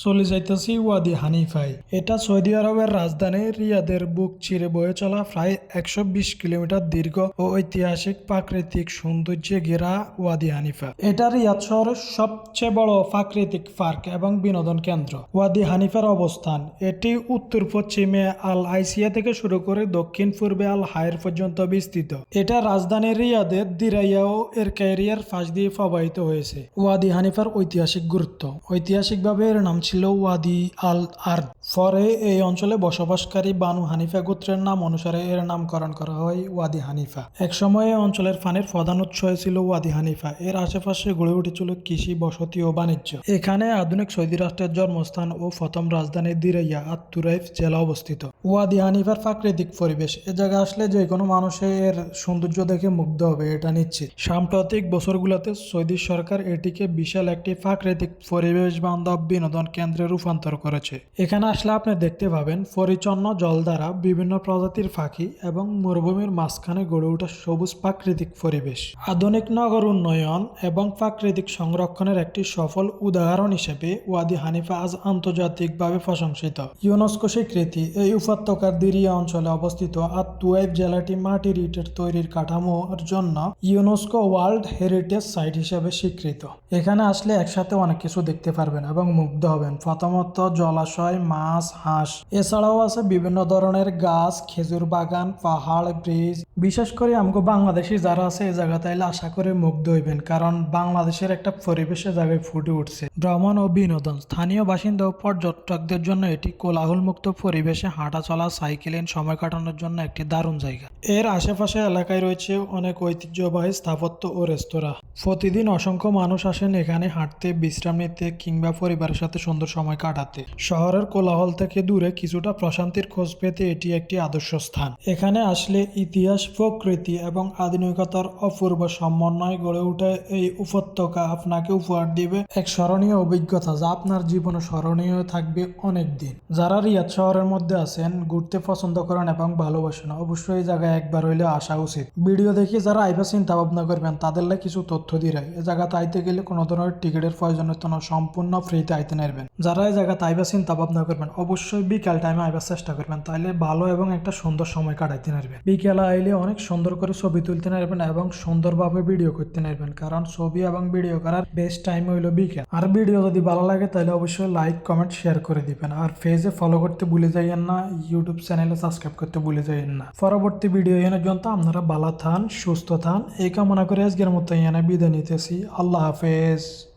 চলে যাইতেছি ওয়াদি হানিফায়। এটা সৌদি আরবের রাজধানী রিয়াদের বুক চিরে বয়ে চলা প্রায় 120 কিলোমিটার দীর্ঘ ও ঐতিহাসিক প্রাকৃতিক সৌন্দর্যে ঘেরা ওয়াদি হানিফা। এটা রিয়াদ শহরের সবচেয়ে বড় প্রাকৃতিক পার্ক এবং বিনোদন কেন্দ্র। ওয়াদি হানিফার অবস্থান এটি উত্তর পশ্চিমে আল আইসিয়া থেকে শুরু করে দক্ষিণ পূর্বে আল হায়ের পর্যন্ত বিস্তৃত। এটা রাজধানী রিয়াদের দিরাইয়া ও এরকাইরিয়ার পাশ দিয়ে প্রবাহিত হয়েছে। ওয়াদি হানিফার ঐতিহাসিক গুরুত্ব। ঐতিহাসিকভাবে এর নাম ছিল ওয়াদি আল আর্দ। পরে এই অঞ্চলে বসবাসকারী বানু হানিফা গোত্রের নাম অনুসারে এর নামকরণ করা হয় ওয়াদি হানিফা। একসময় এই অঞ্চলের পানির প্রধান উৎস ছিল ওয়াদি হানিফা। এর আশেপাশে গড়ে উঠেছিল কৃষি, বসতি ও বাণিজ্য। এখানে আধুনিক সৌদি রাষ্ট্রের জন্মস্থান ও প্রথম রাজধানী দিরাইয়া আত-তুরাইফ জেলা অবস্থিত। ওয়াদি হানিফার প্রাকৃতিক পরিবেশ। এ জায়গায় আসলে যে কোনো মানুষের সৌন্দর্য দেখে মুগ্ধ হবে, এটা নিশ্চিত। সাম্প্রতিক বছরগুলোতে সৌদি সরকার এটিকে বিশাল একটি প্রাকৃতিক পরিবেশ বান্ধব বিনোদন কেন্দ্রে রূপান্তর করেছে। এখানে আসলে আপনি দেখতে পাবেন পরিচ্ছন্ন জলধারা, বিভিন্ন প্রজাতির পাখি এবং মরুভূমির মাঝখানে গড়ে ওঠা সবুজ প্রাকৃতিক পরিবেশ। আধুনিক নগর উন্নয়ন এবং প্রাকৃতিক সংরক্ষণের একটি সফল উদাহরণ হিসেবে ওয়াদি হানিফা আজ আন্তর্জাতিকভাবে প্রশংসিত। ইউনেস্কো স্বীকৃতি। এই উপত্যকার দিরিয়া অঞ্চলে অবস্থিত আত-তুয়াইফ জেলাটি মাটির ইটের তৈরির কাঠামোর জন্য ইউনেস্কো ওয়ার্ল্ড হেরিটেজ সাইট হিসেবে স্বীকৃত। এখানে আসলে একসাথে অনেক কিছু দেখতে পারবেন এবং মুগ্ধ হবেন। প্রথমত জলাশয়, মাছ, হাঁস। এছাড়াও আছে বিভিন্ন ধরনের গাছ, খেজুর বাগান, পাহাড়, ব্রিজ। বিশেষ করে আমগো বাংলাদেশি যারা আছে এই জায়গা তাইলে আশা করে মুগ্ধ হইবেন, কারণ বাংলাদেশের একটা পরিবেশে জায়গায় ফুটে উঠছে। ভ্রমণ ও বিনোদন। স্থানীয় বাসিন্দা ও পর্যটকদের জন্য এটি কোলাহলমুক্ত পরিবেশে হাঁটা চলা, সাইকেলিং, সময় কাটানোর জন্য একটি দারুণ জায়গা। এর আশেপাশে এলাকায় রয়েছে অনেক ঐতিহ্যবাহী স্থাপত্য ও রেস্তোরাঁ। প্রতিদিন অসংখ্য মানুষ আসেন এখানে হাঁটতে, বিশ্রাম নিতে কিংবা পরিবারের সাথে সুন্দর সময় কাটাতে। শহরের কোলাহল থেকে দূরে কিছুটা প্রশান্তির খোঁজ পেতে এটি একটি আদর্শ স্থান। এখানে আসলে ইতিহাস, প্রকৃতি এবং আধুনিকতার অপূর্ব সমন্বয় গড়ে ওঠে এই উপত্যকা আপনাকে উপহার দিবে এক স্মরণীয় অভিজ্ঞতা, যা আপনার জীবনে স্মরণীয় থাকবে অনেক দিন। যারা রিয়াদ শহরের মধ্যে আছেন, ঘুরতে পছন্দ করেন এবং ভালোবাসেন, অবশ্যই এই জায়গায় একবার হইলে আসা উচিত। ভিডিও দেখে যারা আইবা চিন্তা ভাবনা করবেন তাদের লাগে কিছু তথ্য দিয়ে রায়। এই জায়গাতে আইতে গেলে কোনো ধরনের টিকিটের প্রয়োজন হতো না, সম্পূর্ণ ফ্রিতে আইতে নেবেন। যারা এই জায়গাতে আইবা চিন্তা ভাবনা করবেন অবশ্যই বিকাল টাইমে আইবার চেষ্টা করবেন, তাইলে ভালো এবং একটা সুন্দর সময় কাটাইতে নেবেন। বিকেলে আইলে অনেক সুন্দর করে ছবি তুলতে নেবেন এবং সুন্দরভাবে ভিডিও করতে নেবেন, কারণ ছবি এবং ভিডিও করার বেস্ট টাইম হইলো বিকেল। আর ভিডিও যদি ভালো লাগে তাহলে অবশ্যই লাইক, কমেন্ট, শেয়ার করে দিবেন। আর পেজে ফলো করতে ভুলে যাইয়েন না, ইউটিউব চ্যানেলে সাবস্ক্রাইব করতে ভুলে যাইয়েন না। পরবর্তী ভিডিও এনের জন্য আপনারা ভালো থান, সুস্থ থান, এই কামনা করে আজকের মতো এনে বিদায় নিতেছি। আল্লাহ হাফেজ।